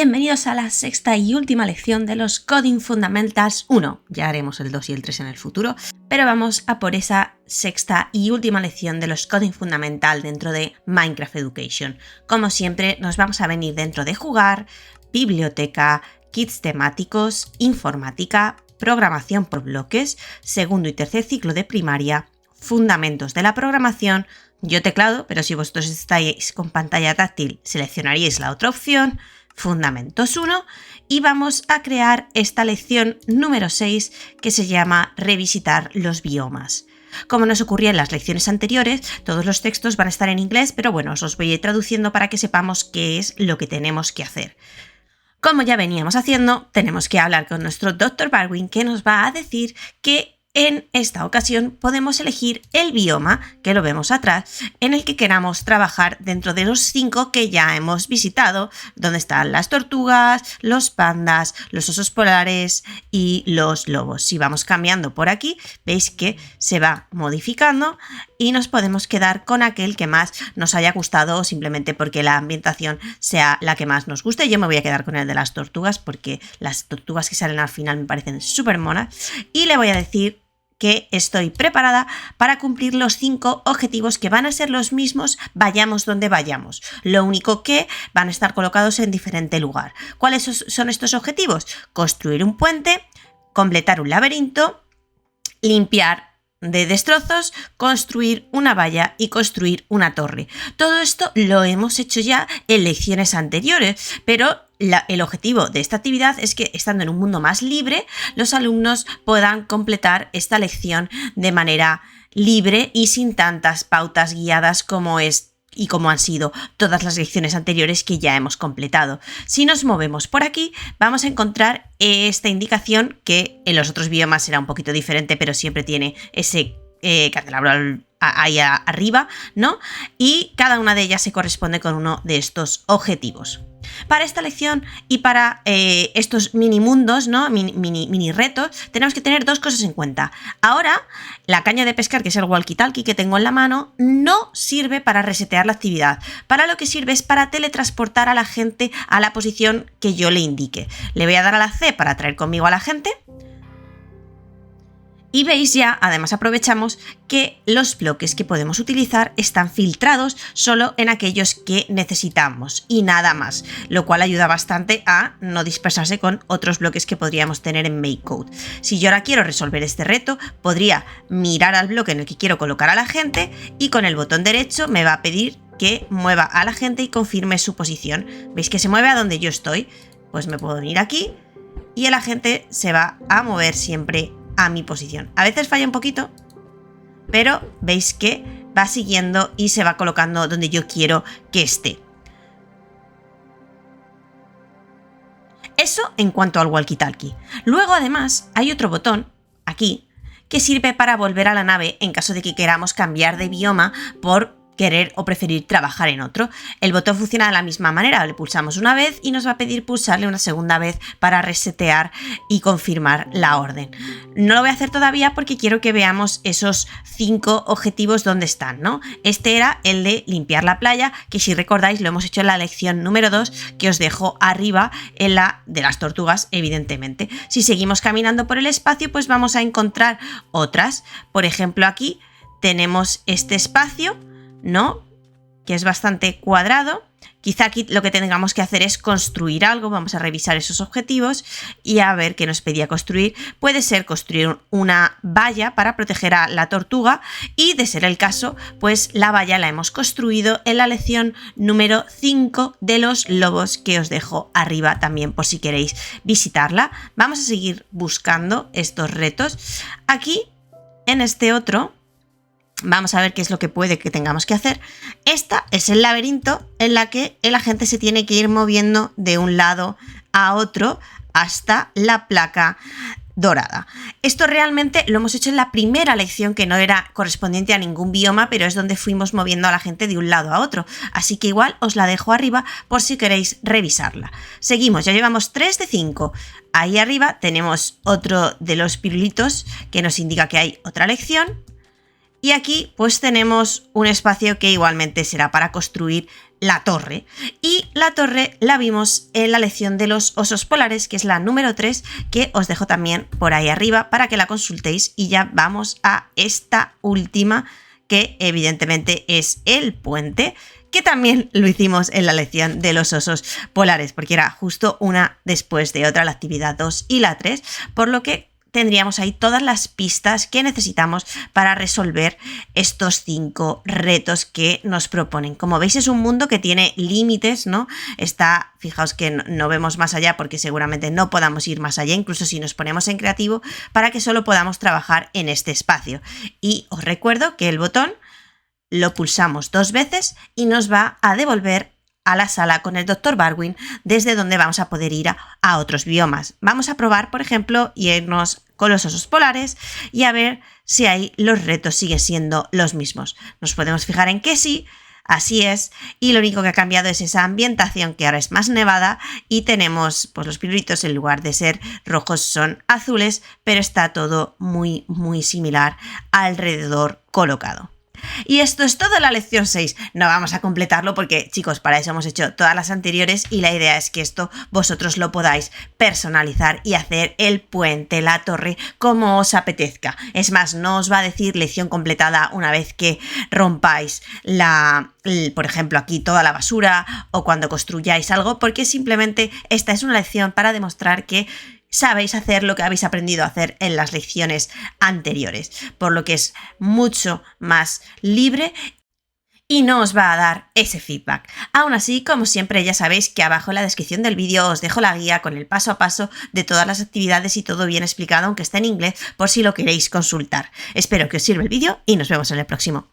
Bienvenidos a la sexta y última lección de los Coding Fundamentals 1. Ya haremos el 2 y el 3 en el futuro, pero vamos a por esa sexta y última lección de los Coding Fundamental dentro de Minecraft Education. Como siempre, nos vamos a venir dentro de jugar, biblioteca, kits temáticos, informática, programación por bloques, segundo y tercer ciclo de primaria, fundamentos de la programación, yo teclado, pero si vosotros estáis con pantalla táctil seleccionaríais la otra opción, Fundamentos 1, y vamos a crear esta lección número 6 que se llama Revisitar los biomas. Como nos ocurría en las lecciones anteriores, todos los textos van a estar en inglés, pero bueno, os los voy a ir traduciendo para que sepamos qué es lo que tenemos que hacer. Como ya veníamos haciendo, tenemos que hablar con nuestro Dr. Barwin, que nos va a decir que en esta ocasión podemos elegir el bioma, que lo vemos atrás, en el que queramos trabajar dentro de los 5 que ya hemos visitado, donde están las tortugas, los pandas, los osos polares y los lobos. Si vamos cambiando por aquí, veis que se va modificando y nos podemos quedar con aquel que más nos haya gustado, simplemente porque la ambientación sea la que más nos guste. Yo me voy a quedar con el de las tortugas, porque las tortugas que salen al final me parecen súper monas, y le voy a decir que estoy preparada para cumplir los 5 objetivos que van a ser los mismos vayamos donde vayamos. Lo único que van a estar colocados en diferente lugar. ¿Cuáles son estos objetivos? Construir un puente, completar un laberinto, limpiar de destrozos, construir una valla y construir una torre. Todo esto lo hemos hecho ya en lecciones anteriores, pero el objetivo de esta actividad es que, estando en un mundo más libre, los alumnos puedan completar esta lección de manera libre y sin tantas pautas guiadas como es y como han sido todas las lecciones anteriores que ya hemos completado. Si nos movemos por aquí, vamos a encontrar esta indicación que en los otros biomas será un poquito diferente, pero siempre tiene ese candelabro ahí arriba, ¿no? Y cada una de ellas se corresponde con uno de estos objetivos. Para esta lección y para estos mini mundos, ¿no? mini retos, tenemos que tener dos cosas en cuenta. Ahora, la caña de pescar, que es el walkie-talkie que tengo en la mano, no sirve para resetear la actividad. Para lo que sirve es para teletransportar a la gente a la posición que yo le indique. Le voy a dar a la C para traer conmigo a la gente. Y veis ya, además aprovechamos que los bloques que podemos utilizar están filtrados solo en aquellos que necesitamos y nada más, lo cual ayuda bastante a no dispersarse con otros bloques que podríamos tener en MakeCode. Si yo ahora quiero resolver este reto, podría mirar al bloque en el que quiero colocar a la gente y con el botón derecho me va a pedir que mueva a la gente y confirme su posición. ¿Veis que se mueve a donde yo estoy? Pues me puedo venir aquí y el agente se va a mover siempre a mi posición. A veces falla un poquito, pero veis que va siguiendo y se va colocando donde yo quiero que esté. Eso en cuanto al walkie-talkie. Luego, además, hay otro botón aquí que sirve para volver a la nave en caso de que queramos cambiar de bioma por querer o preferir trabajar en otro. El botón funciona de la misma manera, le pulsamos una vez y nos va a pedir pulsarle una segunda vez para resetear y confirmar la orden. No lo voy a hacer todavía porque quiero que veamos esos 5 objetivos donde están, ¿no? Este era el de limpiar la playa, que si recordáis lo hemos hecho en la lección número 2, que os dejo arriba en la de las tortugas, evidentemente. Si seguimos caminando por el espacio, pues vamos a encontrar otras. Por ejemplo, aquí tenemos este espacio, ¿no? Que es bastante cuadrado. Quizá aquí lo que tengamos que hacer es construir algo. Vamos a revisar esos objetivos y a ver qué nos pedía construir. Puede ser construir una valla para proteger a la tortuga y, de ser el caso, pues la valla la hemos construido en la lección número 5 de los lobos, que os dejo arriba también por si queréis visitarla. Vamos a seguir buscando estos retos. Aquí, en este otro, vamos a ver qué es lo que puede que tengamos que hacer. Esta es el laberinto en la que el agente se tiene que ir moviendo de un lado a otro hasta la placa dorada. Esto realmente lo hemos hecho en la primera lección, que no era correspondiente a ningún bioma, pero es donde fuimos moviendo a la gente de un lado a otro. Así que igual os la dejo arriba por si queréis revisarla. Seguimos, ya llevamos 3 de 5. Ahí arriba tenemos otro de los pirulitos que nos indica que hay otra lección. Y aquí pues tenemos un espacio que igualmente será para construir la torre. Y la torre la vimos en la lección de los osos polares, que es la número 3, que os dejo también por ahí arriba para que la consultéis. Y ya vamos a esta última, que evidentemente es el puente, que también lo hicimos en la lección de los osos polares, porque era justo una después de otra, la actividad 2 y la 3, por lo que tendríamos ahí todas las pistas que necesitamos para resolver estos 5 retos que nos proponen. Como veis, es un mundo que tiene límites, ¿no? Fijaos que no vemos más allá porque seguramente no podamos ir más allá, incluso si nos ponemos en creativo, para que solo podamos trabajar en este espacio. Y os recuerdo que el botón lo pulsamos 2 veces y nos va a devolver a la sala con el Dr. Barwin, desde donde vamos a poder ir a otros biomas. Vamos a probar, por ejemplo, irnos con los osos polares y a ver si ahí los retos siguen siendo los mismos. Nos podemos fijar en que sí, así es, y lo único que ha cambiado es esa ambientación, que ahora es más nevada y tenemos pues los pirulitos, en lugar de ser rojos son azules, pero está todo muy similar alrededor colocado. Y esto es todo en la lección 6. No vamos a completarlo porque, chicos, para eso hemos hecho todas las anteriores y la idea es que esto vosotros lo podáis personalizar y hacer el puente, la torre, como os apetezca. Es más, no os va a decir lección completada una vez que rompáis por ejemplo, aquí toda la basura o cuando construyáis algo, porque simplemente esta es una lección para demostrar que sabéis hacer lo que habéis aprendido a hacer en las lecciones anteriores, por lo que es mucho más libre y no os va a dar ese feedback. Aún así, como siempre, ya sabéis que abajo en la descripción del vídeo os dejo la guía con el paso a paso de todas las actividades y todo bien explicado, aunque esté en inglés, por si lo queréis consultar. Espero que os sirva el vídeo y nos vemos en el próximo.